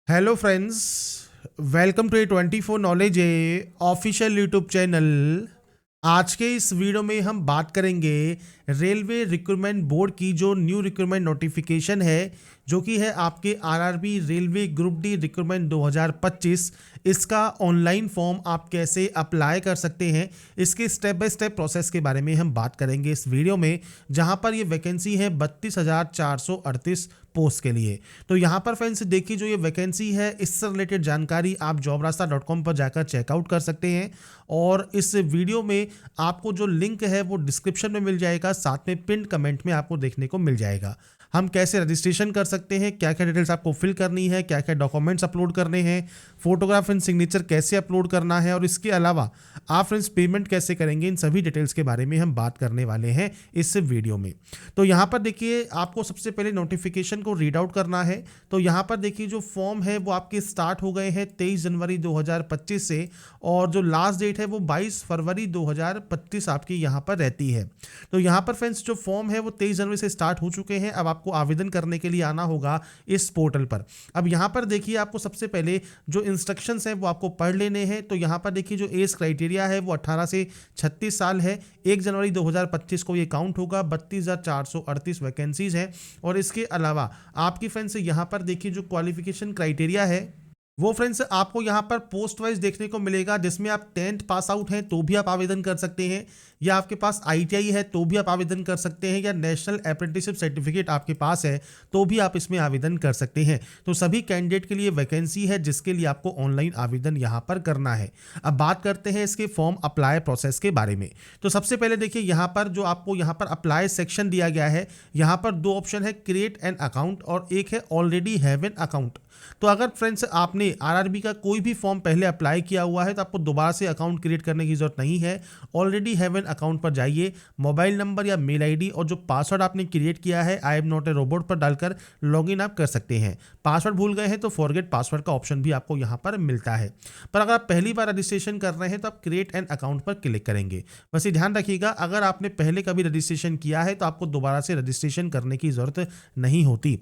Hello friends, welcome to A 24 knowledge A official YouTube channel. आज के इस video में हम बात करेंगे रेलवे रिक्रूटमेंट बोर्ड की जो न्यू रिक्रूटमेंट नोटिफिकेशन है, जो कि है आपके RRB railway group D recruitment 2025। इसका ऑनलाइन फॉर्म आप कैसे अप्लाई कर सकते हैं, इसके स्टेप बाय स्टेप प्रोसेस के बारे में हम बात करेंगे इस वीडियो में। जहां पर ये वैकेंसी है 32,438 पोस्ट के लिए। तो यहाँ पर फ्रेंड्स देखिए, जो ये वैकेंसी है इससे रिलेटेड जानकारी आप jobrasta.com पर जाकर चेकआउट कर सकते हैं। और इस वीडियो में आपको जो लिंक है वो डिस्क्रिप्शन में मिल जाएगा, साथ में पिन कमेंट में आपको देखने को मिल जाएगा। हम कैसे रजिस्ट्रेशन कर सकते हैं, क्या क्या डिटेल्स आपको फिल करनी है, क्या क्या डॉक्यूमेंट्स अपलोड करने हैं, फोटोग्राफ एंड सिग्नेचर कैसे अपलोड करना है, और इसके अलावा आप फ्रेंड्स पेमेंट कैसे करेंगे, इन सभी डिटेल्स के बारे में हम बात करने वाले हैं इस वीडियो में। तो यहाँ पर देखिए, आपको सबसे पहले नोटिफिकेशन को रीड आउट करना है। तो यहाँ पर देखिए, जो फॉर्म है वो आपके स्टार्ट हो गए हैं 23 जनवरी 2025 से, और जो लास्ट डेट है वो 22 फरवरी 2025 आपकी यहाँ पर रहती है। तो यहाँ पर फ्रेंड्स जो फॉर्म है वो 23 जनवरी से स्टार्ट हो चुके हैं। अब आपको आवेदन करने के लिए आना होगा इस पोर्टल पर। अब यहाँ पर देखिए, आपको सबसे पहले जो इंस्ट्रक्शंस हैं वो आपको पढ़ लेने हैं। तो यहाँ पर देखिए, जो एज क्राइटेरिया है वो 18 से 36 साल है। 1 जनवरी 2025 को ये काउंट होगा। 32,438 वैकेंसीज हैं। और इसके अलावा आपकी फ्रेंड्स यहाँ पर देखिए, जो क्वालिफिकेशन क्राइटेरिया है वो फ्रेंड्स आपको यहाँ पर पोस्ट वाइज देखने को मिलेगा, जिसमें आप 10th पास आउट हैं तो भी आप आवेदन कर सकते हैं, या आपके पास ITI है तो भी आप आवेदन कर सकते हैं, या नेशनल अप्रेंटिसशिप सर्टिफिकेट आपके पास है तो भी आप इसमें आवेदन कर सकते हैं। तो सभी कैंडिडेट के लिए वैकेंसी है, जिसके लिए आपको ऑनलाइन आवेदन यहाँ पर करना है। अब बात करते हैं इसके फॉर्म अप्लाई प्रोसेस के बारे में। तो सबसे पहले देखिए, यहाँ पर जो आपको यहाँ पर अप्लाई सेक्शन दिया गया है, यहाँ पर 2 ऑप्शन है, क्रिएट एन अकाउंट और एक है ऑलरेडी हैव एन अकाउंट। तो अगर फ्रेंड्स आपने आरआरबी का कोई भी फॉर्म पहले अप्लाई किया हुआ है तो आपको दोबारा से अकाउंट क्रिएट करने की जरूरत नहीं है। ऑलरेडी हैव एन अकाउंट पर जाइए, मोबाइल नंबर या मेल आईडी और जो पासवर्ड आपने क्रिएट किया है I am not a robot पर डालकर लॉगिन आप कर सकते हैं। पासवर्ड भूल गए हैं तो फॉरगेट पासवर्ड का ऑप्शन भी आपको यहाँ पर मिलता है। पर अगर आप पहली बार रजिस्ट्रेशन कर रहे हैं तो आप क्रिएट एन अकाउंट पर क्लिक करेंगे। बस ये ध्यान रखिएगा, अगर आपने पहले कभी रजिस्ट्रेशन किया है तो आपको दोबारा से रजिस्ट्रेशन करने की जरूरत नहीं होती।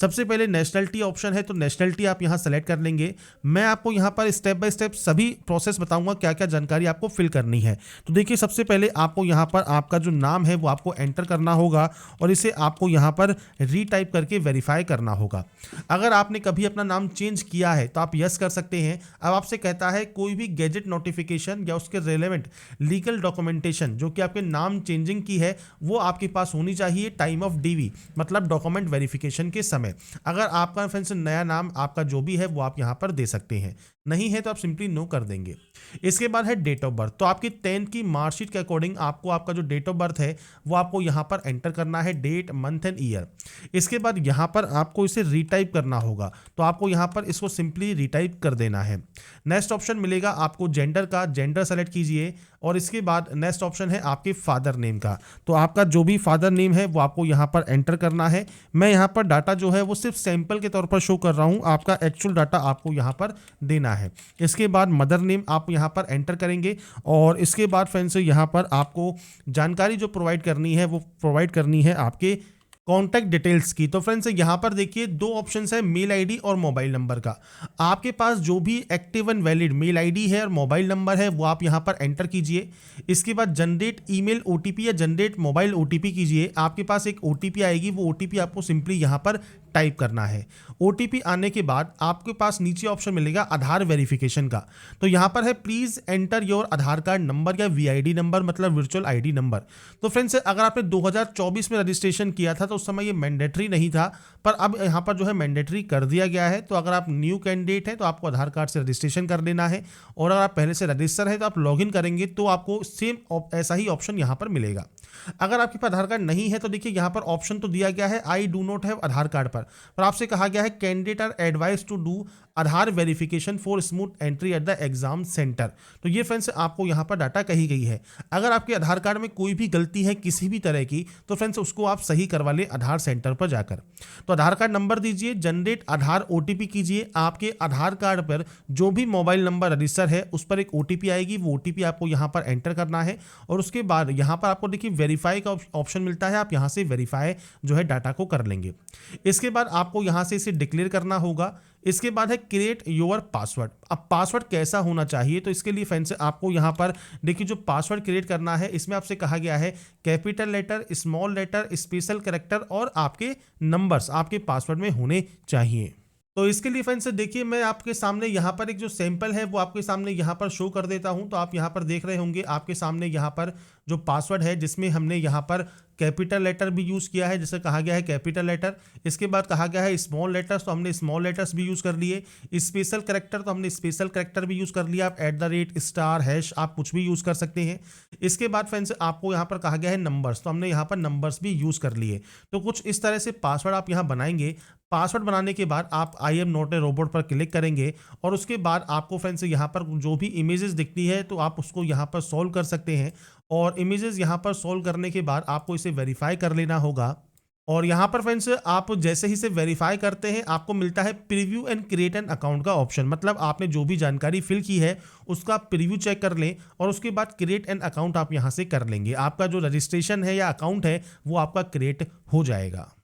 सबसे पहले नेशनलिटी ऑप्शन है, तो नेशनलिटी आप यहाँ सेलेक्ट कर लेंगे। मैं आपको यहाँ पर स्टेप बाय स्टेप सभी प्रोसेस बताऊंगा, क्या क्या जानकारी आपको फिल करनी है। तो देखिए, सबसे पहले आपको यहाँ पर आपका जो नाम है वो आपको एंटर करना होगा, और इसे आपको यहाँ पर रीटाइप करके वेरीफाई करना होगा। अगर आपने कभी अपना नाम चेंज किया है तो आप यस कर सकते हैं। अब आपसे कहता है कोई भी गैजेट नोटिफिकेशन या उसके रिलेवेंट लीगल डॉक्यूमेंटेशन जो कि आपके नाम चेंजिंग की है वो आपके पास होनी चाहिए टाइम ऑफ DV, मतलब डॉक्यूमेंट वेरिफिकेशन के समय। अगर आपका फ्रेंड्स नया नाम आपका जो भी है वो आप यहाँ पर दे सकते हैं, नहीं है तो आप सिंपली नो कर देंगे। इसके बाद है डेट ऑफ बर्थ। तो आपकी 10th की मार्कशीट के अकॉर्डिंग आपको आपका जो डेट ऑफ बर्थ है वो आपको यहाँ पर एंटर करना है, डेट, मंथ एंड ईयर। इसके बाद यहाँ पर आपको इसे रीटाइप करना होगा, तो आपको यहाँ पर इसको सिंपली रीटाइप कर देना है। नेक्स्ट ऑप्शन मिलेगा आपको जेंडर का, जेंडर सेलेक्ट कीजिए। और इसके बाद नेक्स्ट ऑप्शन है आपके फादर नेम का, तो आपका जो भी फादर नेम है वो आपको यहाँ पर एंटर करना है। मैं यहाँ पर डाटा जो है वो सिर्फ सैंपल के तौर पर शो कर रहा हूँ, आपका एक्चुअल डाटा आपको यहाँ पर देना है। इसके बाद मदर नेम आप यहाँ पर एंटर करेंगे, और इसके बाद फ्रेंड्स यहाँ पर आपको जानकारी जो प्रोवाइड करनी है वो प्रोवाइड करनी है आपके कॉन्टैक्ट डिटेल्स की। तो फ्रेंड्स यहाँ पर देखिए 2 ऑप्शंस है, मेल आईडी और मोबाइल नंबर का। आपके पास जो भी active and valid mail ID है और मोबाइल नंबर है वो आप यहाँ पर एंटर कीजिए। इसके बाद जनरेट ईमेल OTP या जनरेट मोबाइल OTP कीजिए। आपके पास एक OTP आएगी, वो OTP आपको सिंपली यहाँ पर टाइप करना है। OTP आने के बाद आपके पास नीचे ऑप्शन मिलेगा आधार वेरिफिकेशन का। तो यहाँ पर है please enter your Aadhaar card number या VID नंबर, मतलब वर्चुअल ID नंबर। तो फ्रेंड्स अगर आपने 2024 में रजिस्ट्रेशन किया था तो उस समय ये मैंडेटरी नहीं था, पर अब यहाँ पर जो है मैंडेटरी कर दिया गया है। तो अगर आप न्यू कैंडिडेट हैं तो आपको आधार कार्ड से रजिस्ट्रेशन कर लेना है, और अगर आप पहले से रजिस्टर है तो आप लॉगिन करेंगे तो आपको सेम ऐसा ही ऑप्शन यहाँ पर मिलेगा। अगर आपके पास आधार कार्ड नहीं है तो देखिए यहाँ पर ऑप्शन तो दिया गया है I do not have Aadhaar card पर आपसे कहा गया है candidate are advise to do Aadhaar verification for smooth entry at the exam centre. तो ये फ्रेंड्स आपको यहाँ पर डाटा कही गई है। अगर आपके आधार कार्ड में कोई भी गलती है किसी भी तरह की तो फ्रेंड्स उसको आप सही करवा ले आधार सेंटर पर जाकर। तो आधार कार्ड नंबर दीजिए, जनरेट आधार OTP कीजिए। आपके आधार कार्ड पर जो भी मोबाइल नंबर रजिस्टर है उस पर एक OTP आएगी, वो OTP आपको यहाँ पर एंटर करना है। और उसके बाद यहाँ पर आपको देखिए वेरीफाई का ऑप्शन मिलता है, आप यहाँ से वेरीफाई जो है डाटा को कर लेंगे। इसके बाद आपको यहाँ से इसे डिक्लेयर करना होगा। इसके बाद है क्रिएट योर पासवर्ड। अब पासवर्ड कैसा होना चाहिए, तो इसके लिए फ्रेंड्स आपको यहाँ पर देखिए जो पासवर्ड क्रिएट करना है इसमें आपसे कहा गया है capital letter, small letter, special character और आपके नंबर्स आपके पासवर्ड में होने चाहिए। तो इसके लिए फ्रेंड्स देखिए मैं आपके सामने यहाँ पर एक जो सैंपल है वो आपके सामने यहाँ पर शो कर देता हूँ। तो आप यहाँ पर देख रहे होंगे आपके सामने यहाँ पर जो पासवर्ड है जिसमें हमने यहाँ पर कैपिटल लेटर भी यूज़ किया है, जैसे कहा गया है कैपिटल लेटर। इसके बाद कहा गया है स्मॉल लेटर्स, तो हमने स्मॉल लेटर्स भी यूज़ कर लिए। स्पेशल कैरेक्टर, तो हमने स्पेशल कैरेक्टर भी यूज़ कर लिया। आप @ हैश आप कुछ भी यूज़ कर सकते हैं। इसके बाद फ्रेंड्स आपको यहाँ पर कहा गया है नंबर्स, तो हमने यहाँ पर नंबर्स भी यूज़ कर लिए। तो कुछ इस तरह से पासवर्ड आप यहाँ बनाएंगे। पासवर्ड बनाने के बाद आप I am not a robot पर क्लिक करेंगे और उसके बाद आपको फ्रेंड्स यहाँ पर जो भी इमेजेस दिखती है तो आप उसको यहाँ पर सॉल्व कर सकते हैं। और इमेजेस यहाँ पर सॉल्व करने के बाद आपको इसे वेरीफाई कर लेना होगा। और यहाँ पर फ्रेंड्स आप जैसे ही से वेरीफाई करते हैं आपको मिलता है preview and create an account का ऑप्शन। मतलब आपने जो भी जानकारी फिल की है उसका प्रीव्यू चेक कर लें और उसके बाद क्रिएट एन अकाउंट आप यहाँ से कर लेंगे। आपका जो रजिस्ट्रेशन है या अकाउंट है वो आपका क्रिएट हो जाएगा।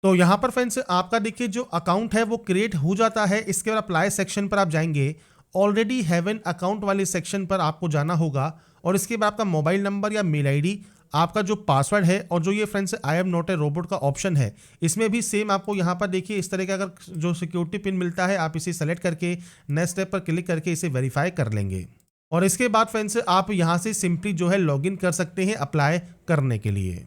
तो यहाँ पर फ्रेंड्स आपका देखिए जो अकाउंट है वो क्रिएट हो जाता है। इसके बाद अप्लाई सेक्शन पर आप जाएंगे, ऑलरेडी हैव एन अकाउंट वाले सेक्शन पर आपको जाना होगा और इसके बाद आपका मोबाइल नंबर या मेल आईडी, आपका जो पासवर्ड है और जो ये friends I am not a robot का ऑप्शन है इसमें भी सेम आपको यहाँ पर देखिए इस तरह का अगर जो सिक्योरिटी पिन मिलता है आप इसे सेलेक्ट करके नेक्स्ट स्टेप पर क्लिक करके इसे वेरीफाई कर लेंगे। और इसके बाद फ्रेंड्स आप यहाँ से सिंपली जो है लॉगिन कर सकते हैं अप्लाई करने के लिए।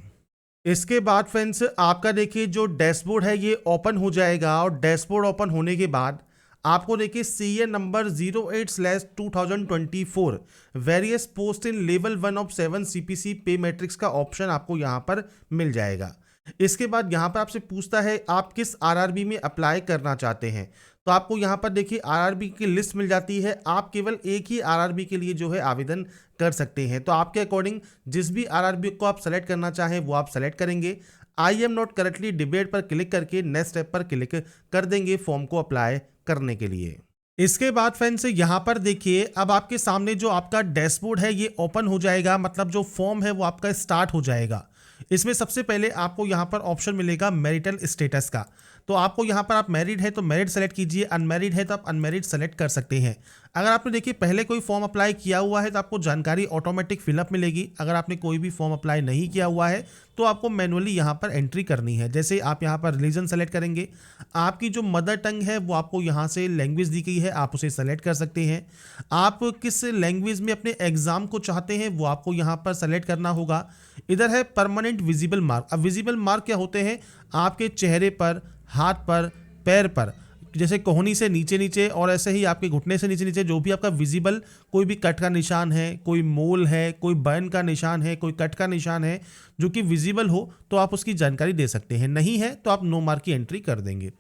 इसके बाद फ्रेंड्स आपका देखिए जो डैशबोर्ड है ये ओपन हो जाएगा और डैशबोर्ड ओपन होने के बाद आपको देखिए CA number 08/2024 various post in level 1 of 7 CPC पे मैट्रिक्स का ऑप्शन आपको यहाँ पर मिल जाएगा। इसके बाद यहाँ पर आपसे पूछता है आप किस RRB में अप्लाई करना चाहते हैं, तो आपको यहाँ पर देखिए RRB की लिस्ट मिल जाती है। आप केवल एक ही RRB के लिए जो है आवेदन कर सकते हैं। तो आपके अकॉर्डिंग जिस भी RRB को आप सेलेक्ट करना चाहें वो आप सेलेक्ट करेंगे। I am not correctly debate पर क्लिक करके नेक्स्ट स्टेप पर क्लिक कर देंगे फॉर्म को अप्लाई करने के लिए। इसके बाद फ्रेंड्स यहाँ पर देखिए अब आपके सामने जो आपका डैशबोर्ड है ये ओपन हो जाएगा। मतलब जो फॉर्म है वो आपका स्टार्ट हो जाएगा। इसमें सबसे पहले आपको यहाँ पर ऑप्शन मिलेगा मैरिटल स्टेटस का। तो आपको यहाँ पर आप मैरिड है तो मैरिड सेलेक्ट कीजिए, अनमैरिड है तो आप अनमैरिड सेलेक्ट कर सकते हैं। अगर आपने देखिए पहले कोई फॉर्म अप्लाई किया हुआ है तो आपको जानकारी ऑटोमेटिक फिलअप मिलेगी। अगर आपने कोई भी फॉर्म अप्लाई नहीं किया हुआ है तो आपको मैनुअली यहाँ पर एंट्री करनी है। जैसे आप यहाँ पर रिलीजन सेलेक्ट करेंगे, आपकी जो मदर टंग है वो आपको यहाँ से लैंग्वेज दी गई है आप उसे सेलेक्ट कर सकते हैं। आप किस लैंग्वेज में अपने एग्जाम को चाहते हैं वो आपको यहाँ पर सेलेक्ट करना होगा। इधर है परमानेंट विजिबल मार्क। अब विजिबल मार्क क्या होते हैं, आपके चेहरे पर, हाथ पर, पैर पर, जैसे कोहनी से नीचे नीचे और ऐसे ही आपके घुटने से नीचे नीचे जो भी आपका विजिबल कोई भी कट का निशान है, कोई मोल है, कोई बर्न का निशान है, कोई कट का निशान है जो कि विजिबल हो तो आप उसकी जानकारी दे सकते हैं। नहीं है तो आप नो मार्क की एंट्री कर देंगे।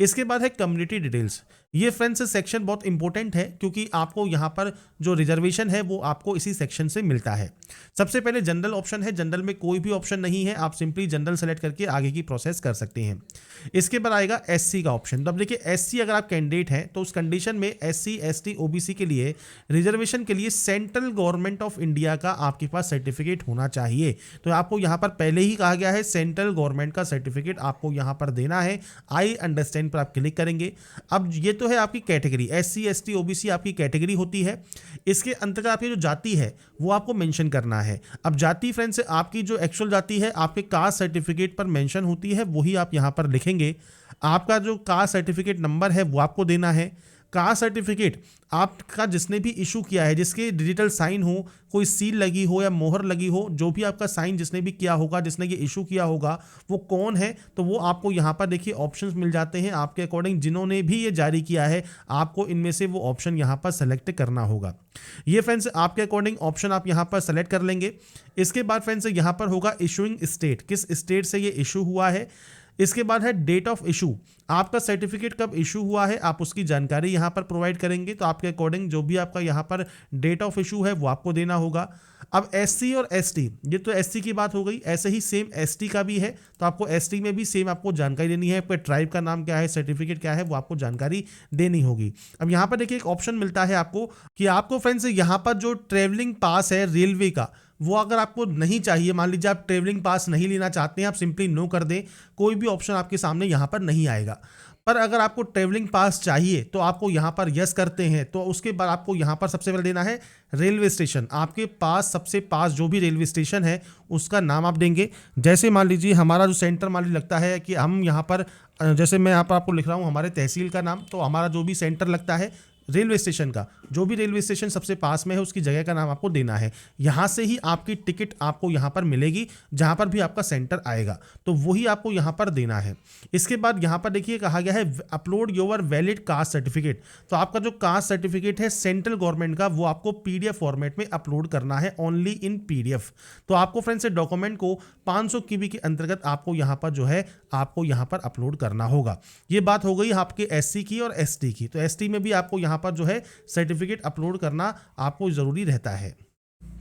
इसके बाद है कम्युनिटी डिटेल्स। ये फ्रेंड्स सेक्शन बहुत इंपॉर्टेंट है क्योंकि आपको यहाँ पर जो रिजर्वेशन है वो आपको इसी सेक्शन से मिलता है। सबसे पहले जनरल ऑप्शन है, जनरल में कोई भी ऑप्शन नहीं है, आप सिंपली जनरल सेलेक्ट करके आगे की प्रोसेस कर सकते हैं। इसके बाद आएगा SC का ऑप्शन। तो अब देखिए SC अगर आप कैंडिडेट हैं तो उस कंडीशन में SC ST OBC के लिए रिजर्वेशन के लिए सेंट्रल गवर्नमेंट ऑफ इंडिया का आपके पास सर्टिफिकेट होना चाहिए। तो आपको यहाँ पर पहले ही कहा गया है सेंट्रल गवर्नमेंट का सर्टिफिकेट आपको यहाँ पर देना है। आई अंडरस्टैंड पर आप क्लिक करेंगे। अब ये तो है आपकी कैटेगरी, SC ST OBC आपकी कैटेगरी होती है। इसके अंतर्गत आपकी जो जाति है वो आपको मेंशन करना है। अब जाति फ्रेंड्स आपकी जो एक्चुअल जाति है आपके कास्ट सर्टिफिकेट पर मेंशन होती है, वही आप यहाँ पर लिखेंगे। आपका जो कास्ट सर्टिफिकेट नंबर है वो आपको देना है। कास्ट सर्टिफिकेट आपका जिसने भी इशू किया है, जिसके डिजिटल साइन हो, कोई सील लगी हो या मोहर लगी हो, जो भी आपका साइन जिसने भी किया होगा, जिसने ये इशू किया होगा वो कौन है, तो वो आपको यहाँ पर देखिए ऑप्शंस मिल जाते हैं आपके अकॉर्डिंग। जिन्होंने भी ये जारी किया है आपको इनमें से वो ऑप्शन यहाँ पर सेलेक्ट करना होगा। ये फ्रेंड्स आपके अकॉर्डिंग ऑप्शन आप यहाँ पर सेलेक्ट कर लेंगे। इसके बाद फ्रेंड्स यहाँ पर होगा इशूइंग स्टेट, किस स्टेट से ये इशू हुआ है। इसके बाद है डेट ऑफ इशू, आपका सर्टिफिकेट कब इशू हुआ है आप उसकी जानकारी यहाँ पर प्रोवाइड करेंगे। तो आपके अकॉर्डिंग जो भी आपका यहाँ पर डेट ऑफ इशू है वो आपको देना होगा। अब SC और ST, ये तो SC की बात हो गई, ऐसे ही सेम ST का भी है। तो आपको ST में भी सेम आपको जानकारी देनी है, आपका ट्राइब का नाम क्या है, सर्टिफिकेट क्या है, वो आपको जानकारी देनी होगी। अब यहाँ पर देखिए एक ऑप्शन मिलता है आपको कि आपको फ्रेंड्स यहाँ पर जो ट्रेवलिंग पास है रेलवे का वो अगर आपको नहीं चाहिए, मान लीजिए आप ट्रेवलिंग पास नहीं लेना चाहते हैं, आप सिंपली नो कर दें, कोई भी ऑप्शन आपके सामने यहाँ पर नहीं आएगा। पर अगर आपको ट्रेवलिंग पास चाहिए तो आपको यहाँ पर यस करते हैं, तो उसके बाद आपको यहाँ पर सबसे पहले देना है रेलवे स्टेशन। आपके पास सबसे पास जो भी रेलवे स्टेशन है उसका नाम आप देंगे। जैसे मान लीजिए हमारा जो सेंटर मान लीजिए लगता है कि हम यहाँ पर जैसे मैं यहाँ पर आपको लिख रहा हूँ हमारे तहसील का नाम, तो हमारा जो भी सेंटर लगता है रेलवे स्टेशन का, जो भी रेलवे स्टेशन सबसे पास में है उसकी जगह का नाम आपको देना है। यहाँ से ही आपकी टिकट आपको यहाँ पर मिलेगी, जहाँ पर भी आपका सेंटर आएगा तो वही आपको यहाँ पर देना है। इसके बाद यहाँ पर देखिए कहा गया है upload your valid caste certificate. तो आपका जो कास्ट सर्टिफिकेट है सेंट्रल गवर्नमेंट का वो आपको पीडीएफ फॉर्मेट में अपलोड करना है, ओनली इन पीडीएफ। तो आपको फ्रेंड्स डॉक्यूमेंट को 500 KB के अंतर्गत आपको यहाँ पर जो है आपको यहाँ पर अपलोड करना होगा। ये बात हो गई आपके एससी की और एसटी की। तो एसटी में भी आपको यहाँ पर जो है सर्टिफिकेट अपलोड करना आपको जरूरी रहता है।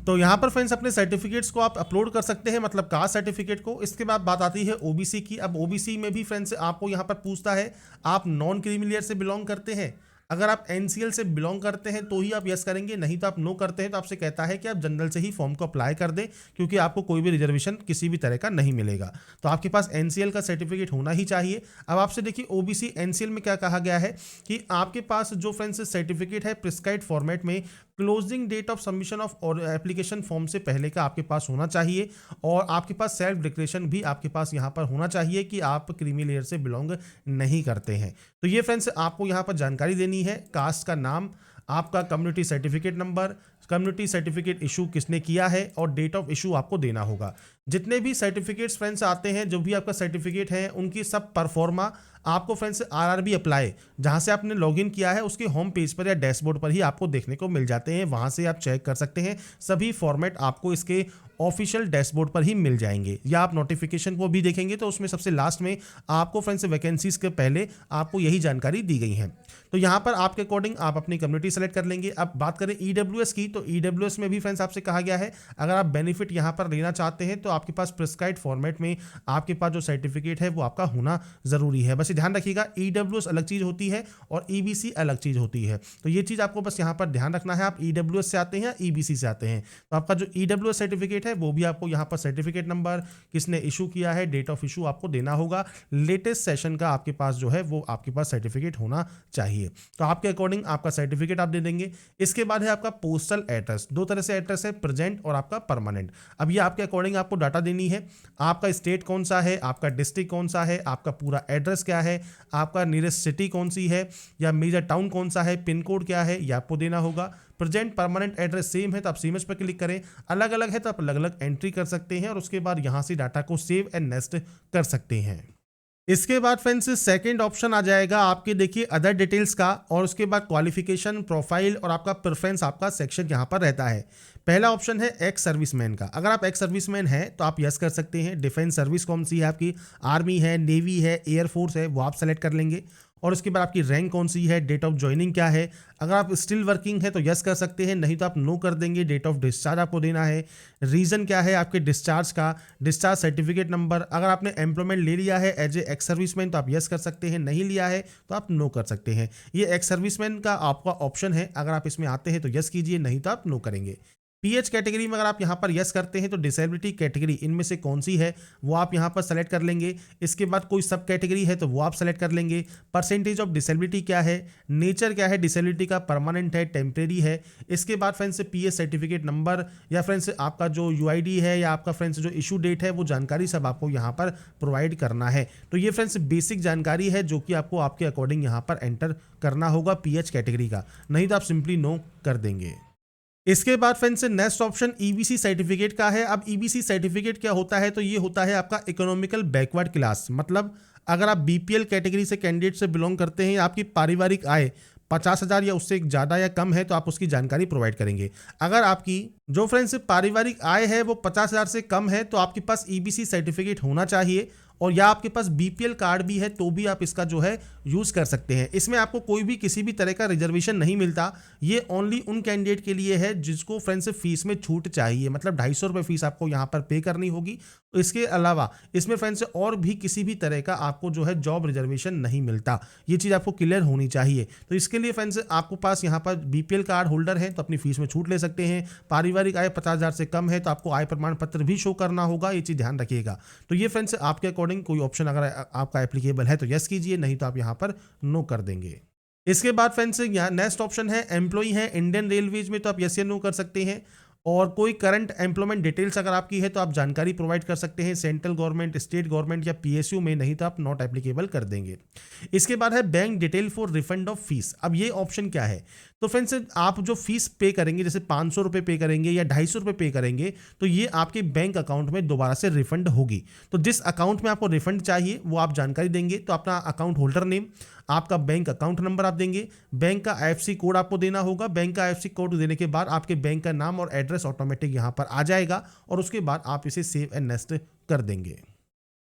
तो यहाँ पर फ्रेंड्स अपने सर्टिफिकेट्स को आप अपलोड कर सकते हैं, मतलब कास्ट सर्टिफिकेट को। इसके बाद बात आती है ओबीसी की। अब ओबीसी में भी फ्रेंड्स आपको यहाँ पर पूछता है आप नॉन क्रीमी लेयर से बिलोंग करते हैं। अगर आप एनसीएल से बिलोंग करते हैं तो ही आप यस करेंगे, नहीं तो आप नो करते हैं तो आपसे कहता है कि आप जनरल से ही फॉर्म को अप्लाई कर दें, क्योंकि आपको कोई भी रिजर्वेशन किसी भी तरह का नहीं मिलेगा। तो आपके पास एनसीएल का सर्टिफिकेट होना ही चाहिए। अब आपसे देखिए ओबीसी एनसीएल में क्या कहा गया है कि आपके पास जो फ्रेंड्स सर्टिफिकेट है प्रिस्क्राइब्ड फॉर्मेट में closing date of submission of और एप्लीकेशन फॉर्म से पहले का आपके पास होना चाहिए, और आपके पास सेल्फ डिक्लेरेशन भी आपके पास यहाँ पर होना चाहिए कि आप क्रीमी लेयर से बिलोंग नहीं करते हैं। तो ये फ्रेंड्स आपको यहाँ पर जानकारी देनी है। कास्ट का नाम, आपका community certificate number, community certificate issue किसने किया है, और डेट ऑफ इशू आपको देना होगा। जितने भी सर्टिफिकेट्स फ्रेंड्स आते हैं, जो भी आपका सर्टिफिकेट है, उनकी सब परफॉर्मा आपको फ्रेंड्स आरआरबी अप्लाई जहां से आपने लॉगिन किया है उसके होम पेज पर या डैशबोर्ड पर ही आपको देखने को मिल जाते हैं। वहां से आप चेक कर सकते हैं, सभी फॉर्मेट आपको इसके ऑफिशियल डैशबोर्ड पर ही मिल जाएंगे। या आप नोटिफिकेशन को भी देखेंगे तो उसमें सबसे लास्ट में आपको फ्रेंड्स वैकेंसीज के पहले आपको यही जानकारी दी गई है। तो यहाँ पर आपके अकॉर्डिंग आप अपनी कम्युनिटी सेलेक्ट कर लेंगे। अब बात करें ईडब्ल्यूएस की, तो ईडब्ल्यूएस में भी फ्रेंड्स आपसे कहा गया है अगर आप बेनिफिट यहाँ पर लेना चाहते हैं तो आपके पास प्रिस्क्राइब्ड फॉर्मेट में आपके पास जो सर्टिफिकेट है वो आपका होना जरूरी है। बस ध्यान रखिएगा ईडब्ल्यूएस अलग चीज होती है और ईबीसी अलग चीज होती है, तो ये चीज आपको बस यहाँ पर ध्यान रखना है। आप ईडब्ल्यूएस से आते हैं या ईबीसी से आते हैं, तो आपका जो ईडब्ल्यूएस सर्टिफिकेट है वो भी आपको यहाँ पर सर्टिफिकेट नंबर, किसने इशू किया है, डेट ऑफ इशू आपको देना होगा। लेटेस्ट सेशन का आपके पास जो है वो आपके पास सर्टिफिकेट होना चाहिए। तो आपके अकॉर्डिंग आपका सर्टिफिकेट आप दे देंगे। इसके बाद है आपका पोस्टल एड्रेस। दो तरह से एड्रेस है, प्रेजेंट और आपका परमानेंट। अब ये आपके अकॉर्डिंग आपको डाटा देनी है। आपका स्टेट कौन सा है, आपका डिस्ट्रिक्ट कौन सा है, आपका पूरा एड्रेस क्या है, आपका नियरेस्ट सिटी कौन सी है या मेजर टाउन कौन सा है, पिन कोड क्या है, ये आपको देना होगा। प्रेजेंट परमानेंट एड्रेस सेम है तो आप सेम पर क्लिक करें, अलग अलग है तो आप अलग अलग एंट्री कर सकते हैं और उसके बाद यहां से डाटा को सेव एंड नेक्स्ट कर सकते हैं। इसके बाद फ्रेंड्स सेकंड ऑप्शन आ जाएगा आपके देखिए अदर डिटेल्स का, और उसके बाद क्वालिफिकेशन, प्रोफाइल और आपका प्रेफरेंस आपका सेक्शन यहाँ पर रहता है। पहला ऑप्शन है एक्स सर्विसमैन का। अगर आप एक्स सर्विसमैन हैं तो आप यस कर सकते हैं। डिफेंस सर्विस कौन सी है आपकी, आर्मी है, नेवी है, एयरफोर्स है, वो आप सेलेक्ट कर लेंगे। और उसके बाद आपकी रैंक कौन सी है, डेट ऑफ ज्वाइनिंग क्या है। अगर आप स्टिल वर्किंग है तो यस कर सकते हैं, नहीं तो आप नो कर देंगे। डेट ऑफ डिस्चार्ज आपको देना है। रीज़न क्या है आपके डिस्चार्ज का, डिस्चार्ज सर्टिफिकेट नंबर। अगर आपने एम्प्लॉयमेंट ले लिया है एज ए एक्स सर्विसमैन तो आप यस कर सकते हैं, नहीं लिया है तो आप नो कर सकते हैं। ये एक्स सर्विसमैन का आपका ऑप्शन है, अगर आप इसमें आते हैं तो यस कीजिए, नहीं तो आप नो करेंगे। पीएच कैटेगरी में अगर आप यहाँ पर यस करते हैं तो डिसेबिलिटी कैटेगरी इनमें से कौन सी है वो आप यहाँ पर सेलेक्ट कर लेंगे। इसके बाद कोई सब कैटेगरी है तो वो आप सेलेक्ट कर लेंगे। परसेंटेज ऑफ डिसेबिलिटी क्या है, नेचर क्या है डिसेबिलिटी का, परमानेंट है, टेम्परेरी है। इसके बाद फ्रेंड्स से पीएच सर्टिफिकेट नंबर या फ्रेंड्स आपका जो यूआईडी है या आपका फ्रेंड्स जो इशू डेट है वो जानकारी सब आपको यहाँ पर प्रोवाइड करना है। तो ये फ्रेंड्स बेसिक जानकारी है जो कि आपको आपके अकॉर्डिंग यहाँ पर एंटर करना होगा पीएच कैटेगरी का, नहीं तो आप सिंपली नो कर देंगे। इसके बाद friends next option EBC certificate का है। अब ईबीसी सर्टिफिकेट क्या होता है, तो ये होता है आपका इकोनॉमिकल बैकवर्ड क्लास। मतलब अगर आप बीपीएल कैटेगरी से कैंडिडेट से बिलोंग करते हैं, आपकी पारिवारिक आय 50,000 या उससे ज़्यादा या कम है तो आप उसकी जानकारी प्रोवाइड करेंगे। अगर आपकी जो फ्रेंड्स पारिवारिक आय है वो 50,000 से कम है तो आपके पास ईबीसी सर्टिफिकेट होना चाहिए, और या आपके पास बीपीएल कार्ड भी है तो भी आप इसका जो है यूज़ कर सकते हैं। इसमें आपको कोई भी किसी भी तरह का रिजर्वेशन नहीं मिलता। ये ओनली उन कैंडिडेट के लिए है जिसको फ्रेंड्स फीस में छूट चाहिए, मतलब 250 रुपये फीस आपको यहाँ पर पे करनी होगी इसके अलावा इसमें फ्रेंड्स और भी किसी भी तरह का आपको जो है जॉब रिजर्वेशन नहीं मिलता। ये चीज़ आपको क्लियर होनी चाहिए। तो इसके लिए फ्रेंड्स आपको पास यहाँ पर बीपीएल कार्ड होल्डर है तो अपनी फीस में छूट ले सकते हैं। पारिवारिक आय 50,000 से कम है तो आपको आय प्रमाण पत्र भी शो करना होगा, ये चीज़ ध्यान रखिएगा। तो ये फ्रेंड्स आपके अकॉर्डिंग कोई ऑप्शन अगर आपका एप्लीकेबल है तो यस कीजिए, नहीं तो आप यहाँ पर नो कर देंगे। इसके बाद फ्रेंड्स यहाँ नेक्स्ट ऑप्शन है एम्प्लॉई है इंडियन रेलवेज में, तो आप यस या नो कर सकते हैं। और कोई करंट एम्प्लॉयमेंट डिटेल्स अगर आपकी है तो आप जानकारी प्रोवाइड कर सकते हैं सेंट्रल गवर्नमेंट, स्टेट गवर्नमेंट या पीएसयू में, नहीं तो आप नॉट एप्लीकेबल कर देंगे। इसके बाद है bank detail for refund of fees. अब ये ऑप्शन क्या है, तो फ्रेंड्स आप जो फीस पे करेंगे जैसे 500 रुपये पे करेंगे या 250 रुपये पे करेंगे तो ये आपके बैंक अकाउंट में दोबारा से रिफंड होगी। तो जिस अकाउंट में आपको रिफंड चाहिए वो आप जानकारी देंगे, तो अपना अकाउंट होल्डर नेम, आपका बैंक अकाउंट नंबर आप देंगे, बैंक का आईएफएससी कोड आपको देना होगा। बैंक का आईएफएससी कोड देने के बाद आपके बैंक का नाम और एड्रेस ऑटोमेटिक यहाँ पर आ जाएगा और उसके बाद आप इसे सेव एंड नेक्स्ट कर देंगे।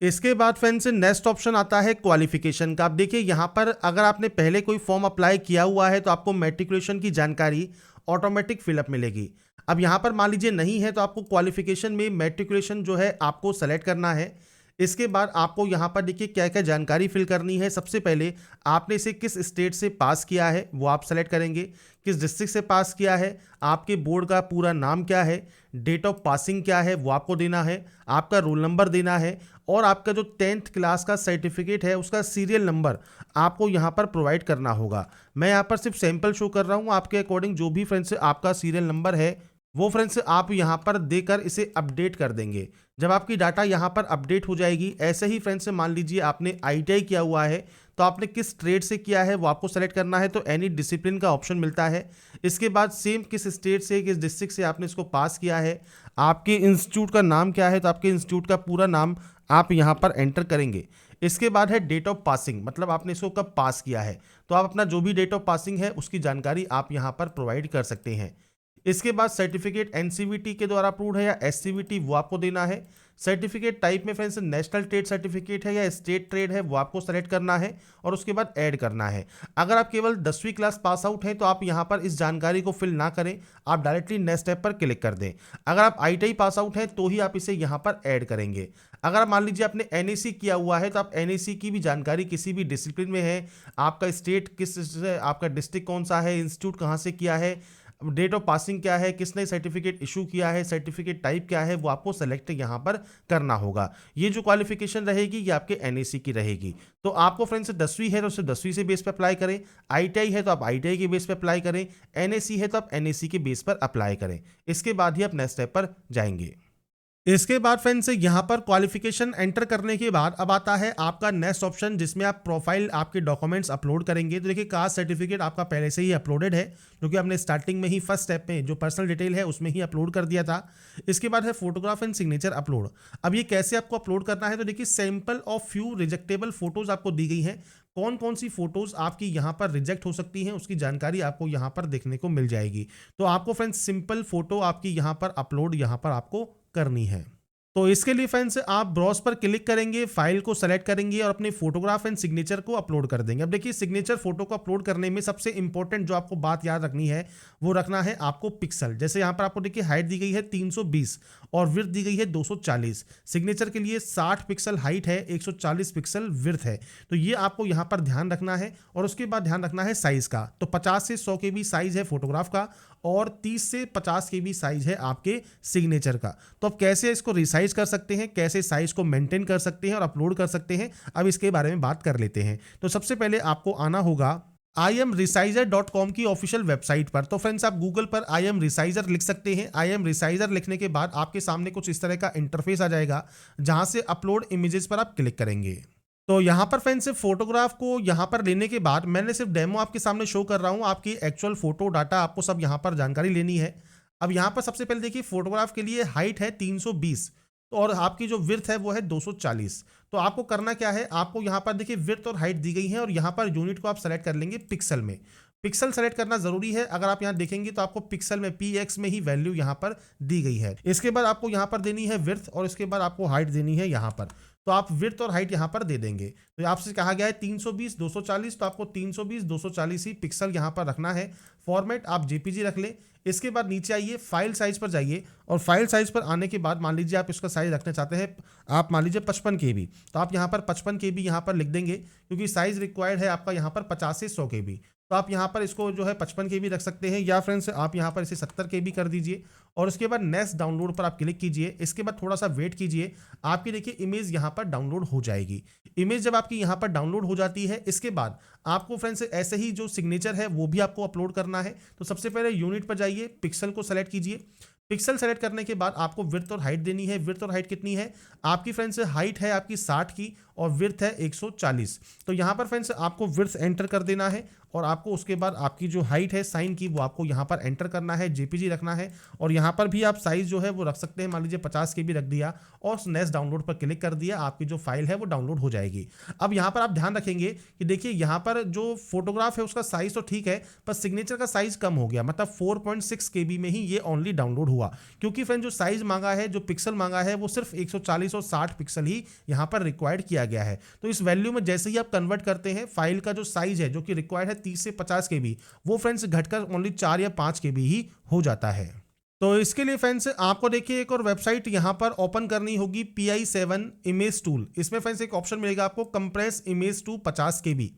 इसके बाद फ्रेंड्स नेक्स्ट ऑप्शन आता है क्वालिफिकेशन का। आप देखिए यहाँ पर अगर आपने पहले कोई फॉर्म अप्लाई किया हुआ है तो आपको मैट्रिकुलेशन की जानकारी ऑटोमेटिक फिलअप मिलेगी। अब यहाँ पर मान लीजिए नहीं है तो आपको क्वालिफिकेशन में मैट्रिकुलेशन जो है आपको सेलेक्ट करना है। इसके बाद आपको यहाँ पर देखिए क्या क्या जानकारी फिल करनी है। सबसे पहले आपने इसे किस स्टेट से पास किया है वो आप सेलेक्ट करेंगे, किस डिस्ट्रिक्ट से पास किया है, आपके बोर्ड का पूरा नाम क्या है, डेट ऑफ पासिंग क्या है वो आपको देना है, आपका रोल नंबर देना है और आपका जो 10th क्लास का सर्टिफिकेट है उसका सीरियल नंबर आपको यहाँ पर प्रोवाइड करना होगा। मैं यहाँ पर सिर्फ सैंपल शो कर रहा हूँ, आपके अकॉर्डिंग जो भी फ्रेंड्स आपका सीरियल नंबर है वो फ्रेंड्स आप यहाँ पर देकर इसे अपडेट कर देंगे। जब आपकी डाटा यहाँ पर अपडेट हो जाएगी, ऐसे ही फ्रेंड्स मान लीजिए आपने आईटीआई किया हुआ है तो आपने किस ट्रेड से किया है वो आपको सेलेक्ट करना है, तो एनी डिसिप्लिन का ऑप्शन मिलता है। इसके बाद सेम किस स्टेट से किस डिस्ट्रिक्ट से आपने इसको पास किया है, आपके इंस्टीट्यूट का नाम क्या है तो आपके इंस्टीट्यूट का पूरा नाम आप यहाँ पर एंटर करेंगे। इसके बाद है डेट ऑफ पासिंग, मतलब आपने इसको कब पास किया है, तो आप अपना जो भी डेट ऑफ पासिंग है उसकी जानकारी आप यहाँ पर प्रोवाइड कर सकते हैं। इसके बाद सर्टिफिकेट एनसीवीटी के द्वारा अप्रूव्ड है या एससीवीटी वो आपको देना है। सर्टिफिकेट टाइप में फ्रेंड्स नेशनल ट्रेड सर्टिफिकेट है या स्टेट ट्रेड है वो आपको सेलेक्ट करना है और उसके बाद ऐड करना है। अगर आप केवल 10वीं क्लास पास आउट हैं तो आप यहाँ पर इस जानकारी को फिल ना करें, आप डायरेक्टली नेक्स्ट स्टेप पर क्लिक कर दें। अगर आप आईटीआई पास आउट हैं तो ही आप इसे यहाँ पर ऐड करेंगे। अगर आप मान लीजिए आपने एनएसी किया हुआ है तो आप एनएसी की भी जानकारी किसी भी डिसिप्लिन में है, आपका स्टेट किस, आपका डिस्ट्रिक्ट कौन सा है, इंस्टीट्यूट कहाँ से किया है, डेट ऑफ पासिंग क्या है, किसने सर्टिफिकेट इशू किया है, सर्टिफिकेट टाइप क्या है वो आपको सेलेक्ट यहाँ पर करना होगा। ये जो क्वालिफिकेशन रहेगी ये आपके एनएसी की रहेगी। तो आपको फ्रेंड्स 10वीं है तो उसे 10वीं से बेस पर अप्लाई करें, आईटीआई है तो आप आईटीआई के बेस पर अप्लाई करें, एनएसी है तो आप एनएसी के बेस पर अप्लाई करें। इसके बाद ही आप नेक्स्ट स्टेप पर जाएंगे। इसके बाद फ्रेंड्स यहाँ पर क्वालिफिकेशन एंटर करने के बाद अब आता है आपका नेक्स्ट ऑप्शन जिसमें आप प्रोफाइल आपके डॉक्यूमेंट्स अपलोड करेंगे। तो देखिए कास्ट सर्टिफिकेट आपका पहले से ही अपलोडेड है क्योंकि आपने स्टार्टिंग में ही फर्स्ट स्टेप में जो पर्सनल डिटेल है उसमें ही अपलोड कर दिया था। इसके बाद है फोटोग्राफ एंड सिग्नेचर अपलोड। अब ये कैसे आपको अपलोड करना है, तो देखिए सैंपल ऑफ फ्यू रिजेक्टेबल फोटोज आपको दी गई हैं। कौन कौन सी फोटोज आपकी यहाँ पर रिजेक्ट हो सकती हैं उसकी जानकारी आपको यहाँ पर देखने को मिल जाएगी। तो आपको फ्रेंड्स सिंपल फोटो आपकी यहाँ पर अपलोड यहाँ पर आपको करनी है। तो इसके लिए फ्रेंड्स आप ब्राउज पर क्लिक करेंगे, फाइल को सेलेक्ट करेंगे और अपने फोटोग्राफ एंड सिग्नेचर को अपलोड कर देंगे। अब देखिए सिग्नेचर फोटो को अपलोड करने में सबसे इंपॉर्टेंट जो आपको बात याद रखनी है वो रखना है आपको पिक्सल। जैसे यहाँ पर आपको देखिए हाइट दी गई है 320 और विड्थ दी गई है 240। सिग्नेचर के लिए 60 पिक्सल हाइट है, 140 पिक्सल विड्थ है। तो ये आपको यहाँ पर ध्यान रखना है और उसके बाद ध्यान रखना है साइज का। तो 50 से 100 KB साइज है फोटोग्राफ का और 30 से 50 KB साइज है आपके सिग्नेचर का। तो अब कैसे इसको रिसाइज कर सकते हैं, कैसे साइज को मेंटेन कर सकते हैं और अपलोड कर सकते हैं, अब इसके बारे में बात कर लेते हैं। तो सबसे पहले आपको आना होगा imresizer.com की ऑफिशियल वेबसाइट पर। तो फ्रेंड्स आप गूगल पर imresizer लिख सकते हैं। imresizer लिखने के बाद आपके सामने कुछ इस तरह का इंटरफेस आ जाएगा जहां से अपलोड इमेजेस पर आप क्लिक करेंगे। तो यहाँ पर फ्रेंड्स फोटोग्राफ को यहाँ पर लेने के बाद मैंने सिर्फ डेमो आपके सामने शो कर रहा हूँ, आपकी एक्चुअल फोटो डाटा आपको सब यहाँ पर जानकारी लेनी है। अब यहाँ पर सबसे पहले देखिए फोटोग्राफ के लिए हाइट है 320 और आपकी जो विड्थ है वो है 240। तो आपको करना क्या है, आपको यहाँ पर देखिए विड्थ और हाइट दी गई है और यहाँ पर यूनिट को आप सेलेक्ट कर लेंगे पिक्सल में। पिक्सल सेलेक्ट करना जरूरी है। अगर आप यहाँ देखेंगे तो आपको पिक्सल में px में ही वैल्यू यहाँ पर दी गई है। इसके बाद आपको यहाँ पर देनी है विड्थ और इसके बाद आपको हाइट देनी है यहाँ पर। तो आप विड्थ और हाइट यहाँ पर दे देंगे। तो आपसे कहा गया है 320 240, तो आपको 320 240 ही पिक्सल यहाँ पर रखना है। फॉर्मेट आप जेपीजी रख लें। इसके बाद नीचे आइए, फाइल साइज पर जाइए और फाइल साइज पर आने के बाद मान लीजिए आप इसका साइज रखना चाहते हैं, आप मान लीजिए 55 KB, तो आप यहाँ पर 55 KB यहाँ पर लिख देंगे, क्योंकि साइज रिक्वायर्ड है आपका यहाँ पर 50 से 100 KB। तो आप यहाँ पर इसको जो है 55 KB रख सकते हैं, या फ्रेंड्स आप यहाँ पर इसे 70 KB कर दीजिए और उसके बाद नेक्स्ट डाउनलोड पर आप क्लिक कीजिए। इसके बाद थोड़ा सा वेट कीजिए, आपकी देखिए इमेज यहाँ पर डाउनलोड हो जाएगी। इमेज जब आपकी यहाँ पर डाउनलोड हो जाती है, इसके बाद आपको फ्रेंड्स ऐसे ही जो सिग्नेचर है वो भी आपको अपलोड करना है। तो सबसे पहले यूनिट पर जाइए, पिक्सल को सेलेक्ट कीजिए। पिक्सल सेलेक्ट करने के बाद आपको विड्थ और हाइट देनी है। विड्थ और हाइट कितनी है आपकी फ्रेंड्स? हाइट है आपकी 60 की और विड्थ है 140। तो यहाँ पर फ्रेंड्स आपको विड्थ एंटर कर देना है और आपको उसके बाद आपकी जो हाइट है साइन की वो आपको यहाँ पर एंटर करना है, जेपीजी रखना है। और यहाँ पर भी आप साइज जो है वो रख सकते हैं, मान लीजिए 50 KB रख दिया और नेक्स्ट डाउनलोड पर क्लिक कर दिया, आपकी जो फाइल है वो डाउनलोड हो जाएगी। अब यहाँ पर आप ध्यान रखेंगे कि देखिए यहाँ पर जो फोटोग्राफ है उसका साइज तो ठीक है, पर सिग्नेचर का साइज कम हो गया, मतलब 4.6 KB में ही ये ओनली डाउनलोड हुआ, क्योंकि फ्रेंड जो साइज मांगा है, जो पिक्सल मांगा है वो सिर्फ 140 और 60 पिक्सल ही यहाँ पर रिक्वायर्ड किया गया है। तो इस वैल्यू में जैसे ही आप कन्वर्ट करते हैं, फाइल का जो साइज है जो कि रिक्वायर्ड है 30 से 50 KB, वो फ्रेंड्स घटकर ओनली 4 या 5 KB ही हो जाता है। तो इसके लिए फ्रेंड्स आपको देखिए एक और वेबसाइट यहाँ पर ओपन करनी होगी, PI7 इमेज टूल। इसमें फ्रेंड्स एक ऑप्शन मिलेगा आपको, कंप्रेस इमेज टू 50 KB।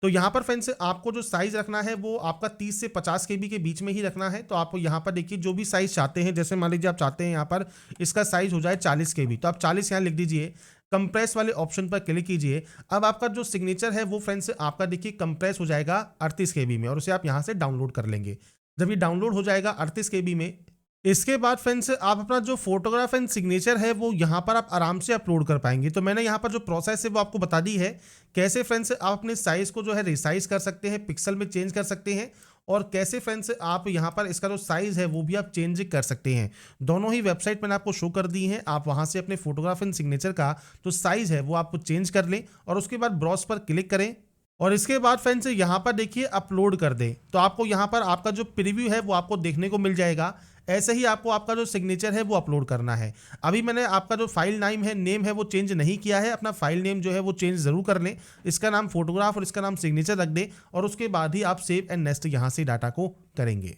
तो यहाँ पर फ्रेंड्स आपको जो साइज रखना है वो आपका 30 से 50 KB के बीच में ही रखना है। तो आपको यहाँ पर देखिए जो भी साइज चाहते हैं, जैसे मान लीजिए आप चाहते हैं यहाँ पर इसका साइज हो जाए 40 KB, तो आप 40 यहाँ लिख दीजिए। कंप्रेस वाले ऑप्शन पर क्लिक कीजिए। अब आपका जो सिग्नेचर है वो फ्रेंड्स आपका देखिए कंप्रेस हो जाएगा 38 KB में और उसे आप यहाँ से डाउनलोड कर लेंगे। जब ये डाउनलोड हो जाएगा 38 KB में, इसके बाद फ्रेंड्स आप अपना जो फोटोग्राफ एंड सिग्नेचर है वो यहाँ पर आप आराम से अपलोड कर पाएंगे। तो मैंने यहाँ पर जो प्रोसेस है वो आपको बता दी है, कैसे फ्रेंड्स आप अपने साइज को जो है रिसाइज कर सकते हैं, पिक्सल में चेंज कर सकते हैं, और कैसे फ्रेंड्स आप यहाँ पर इसका जो साइज है वो भी आप चेंज कर सकते हैं। दोनों ही वेबसाइट मैंने आपको शो कर दी हैं, आप वहाँ से अपने फोटोग्राफ एंड सिग्नेचर का जो साइज है वो आप चेंज कर लें और उसके बाद ब्राउज पर क्लिक करें और इसके बाद फ्रेंड्स यहाँ पर देखिए अपलोड कर दें। तो आपको यहाँ पर आपका जो प्रीव्यू है वो आपको देखने को मिल जाएगा। ऐसे ही आपको आपका जो सिग्नेचर है वो अपलोड करना है। अभी मैंने आपका जो फाइल नेम है वो चेंज नहीं किया है, अपना फाइल नेम जो है वो चेंज जरूर कर लें। इसका नाम फोटोग्राफ और इसका नाम सिग्नेचर रख दें और उसके बाद ही आप सेव एंड नेक्स्ट यहाँ से डाटा को करेंगे।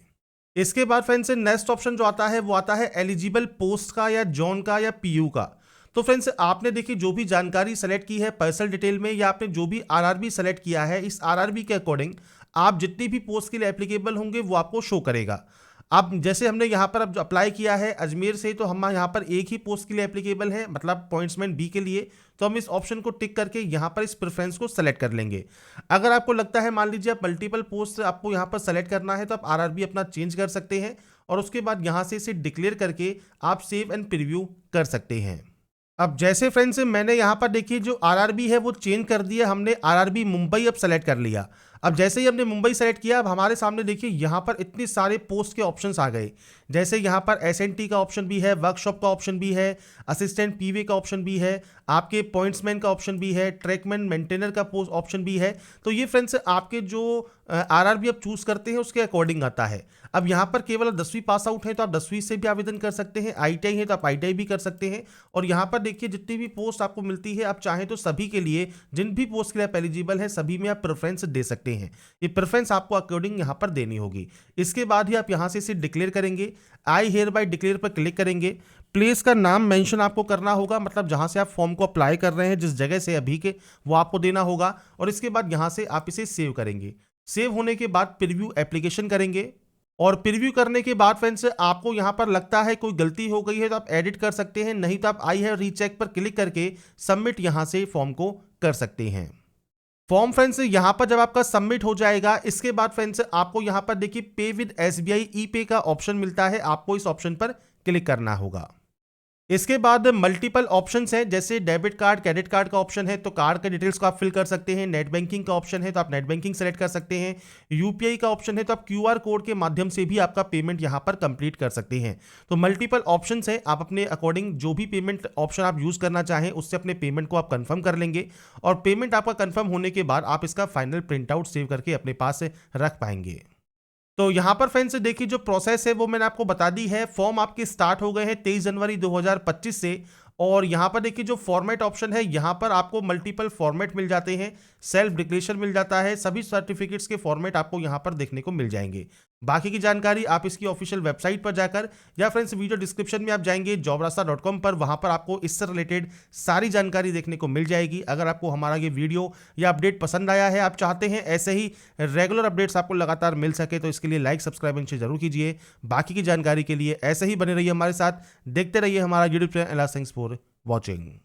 इसके बाद फ्रेंड्स नेक्स्ट ऑप्शन जो आता है वो आता है एलिजिबल पोस्ट का या जोन का या PU का। तो फ्रेंड्स आपने देखिए जो भी जानकारी सेलेक्ट की है पर्सनल डिटेल में, या आपने जो भी RRB सेलेक्ट किया है, इस RRB के अकॉर्डिंग आप जितनी भी पोस्ट के लिए एप्लीकेबल होंगे वो आपको शो करेगा। अब जैसे हमने यहाँ पर अब अप्लाई किया है अजमेर से, तो हम यहाँ पर एक ही पोस्ट के लिए एप्लीकेबल है, मतलब पॉइंट्समैन B के लिए। तो हम इस ऑप्शन को टिक करके यहाँ पर इस प्रेफरेंस को सेलेक्ट कर लेंगे। अगर आपको लगता है मान लीजिए आप मल्टीपल पोस्ट आपको यहाँ पर सेलेक्ट करना है, तो आप RRB अपना चेंज कर सकते हैं और उसके बाद यहाँ से इसे डिक्लेयर करके आप सेव एंड प्रीव्यू कर सकते हैं। अब जैसे फ्रेंड्स मैंने यहाँ पर देखिए जो RRB है वो चेंज कर दिया, हमने RRB मुंबई अब सेलेक्ट कर लिया। अब जैसे ही हमने मुंबई सेलेक्ट किया, अब हमारे सामने देखिए यहाँ पर इतने सारे पोस्ट के ऑप्शंस आ गए। जैसे यहाँ पर SNT का ऑप्शन भी है, वर्कशॉप का ऑप्शन भी है, असिस्टेंट PV का ऑप्शन भी है, आपके पॉइंट्समैन का ऑप्शन भी है, ट्रैकमैन मेंटेनर का पोस्ट ऑप्शन भी है। तो ये फ्रेंड्स आपके जो RRB आप चूज करते हैं उसके अकॉर्डिंग आता है। अब यहाँ पर केवल 10वीं पास आउट है तो आप 10वीं से भी आवेदन कर सकते हैं, ITI है तो आप ITI भी कर सकते हैं। और यहाँ पर देखिए जितनी भी पोस्ट आपको मिलती है, आप चाहें तो सभी के लिए, जिन भी पोस्ट के लिए आप एलिजिबल हैं सभी में आप प्रेफरेंस दे सकते हैं। ये प्रेफरेंस आपको अकॉर्डिंग यहाँ पर देनी होगी। इसके बाद ही आप यहाँ से इसे डिक्लेयर करेंगे। आई हियर बाय डिक्लेयर पर क्लिक करेंगे। प्लेस का नाम मेंशन आपको करना होगा, मतलब जहाँ से आप फॉर्म को अप्लाई कर रहे हैं, जिस जगह से अभी के, वो आपको देना होगा। और इसके बाद यहाँ से आप इसे सेव करेंगे। सेव होने के बाद प्रीव्यू एप्लीकेशन करेंगे और प्रीव्यू करने के बाद फ्रेंड्स आपको यहाँ पर लगता है कोई गलती हो गई है तो आप एडिट कर सकते हैं, नहीं तो आप आई हैव रीचेक पर क्लिक करके सबमिट यहाँ से फॉर्म को कर सकते हैं। फॉर्म फ्रेंड्स यहाँ पर जब आपका सबमिट हो जाएगा, इसके बाद फ्रेंड्स आपको यहाँ पर देखिए पे विद SBI ई-पे का ऑप्शन मिलता है, आपको इस ऑप्शन पर क्लिक करना होगा। इसके बाद मल्टीपल ऑप्शंस हैं, जैसे डेबिट कार्ड, क्रेडिट कार्ड का ऑप्शन है तो कार्ड के डिटेल्स को आप फिल कर सकते हैं। नेट बैंकिंग का ऑप्शन है तो आप नेट बैंकिंग सेलेक्ट कर सकते हैं। UPI का ऑप्शन है तो आप QR कोड के माध्यम से भी आपका पेमेंट यहां पर कंप्लीट कर सकते हैं। तो मल्टीपल ऑप्शंस हैं, आप अपने अकॉर्डिंग जो भी पेमेंट ऑप्शन आप यूज करना चाहें उससे अपने पेमेंट को आप कंफर्म कर लेंगे और पेमेंट आपका कंफर्म होने के बाद आप इसका फाइनल प्रिंट आउट सेव करके अपने पास रख पाएंगे। तो यहाँ पर फ्रेंड्स देखिए जो प्रोसेस है वो मैंने आपको बता दी है। फॉर्म आपके स्टार्ट हो गए हैं 23 जनवरी 2025 से। और यहाँ पर देखिए जो फॉर्मेट ऑप्शन है, यहाँ पर आपको मल्टीपल फॉर्मेट मिल जाते हैं, सेल्फ डिक्लेरेशन मिल जाता है, सभी सर्टिफिकेट्स के फॉर्मेट आपको यहाँ पर देखने को मिल जाएंगे। बाकी की जानकारी आप इसकी ऑफिशियल वेबसाइट पर जाकर या फ्रेंड्स वीडियो डिस्क्रिप्शन में आप जाएंगे jobrasta.com पर, वहां पर आपको इससे रिलेटेड सारी जानकारी देखने को मिल जाएगी। अगर आपको हमारा ये वीडियो या अपडेट पसंद आया है, आप चाहते हैं ऐसे ही रेगुलर अपडेट्स आपको लगातार मिल सके, तो इसके लिए लाइक सब्सक्राइब इनसे जरूर कीजिए। बाकी की जानकारी के लिए ऐसे ही बने रहिए हमारे साथ, देखते रहिए हमारा YouTube channel. Thanks for watching.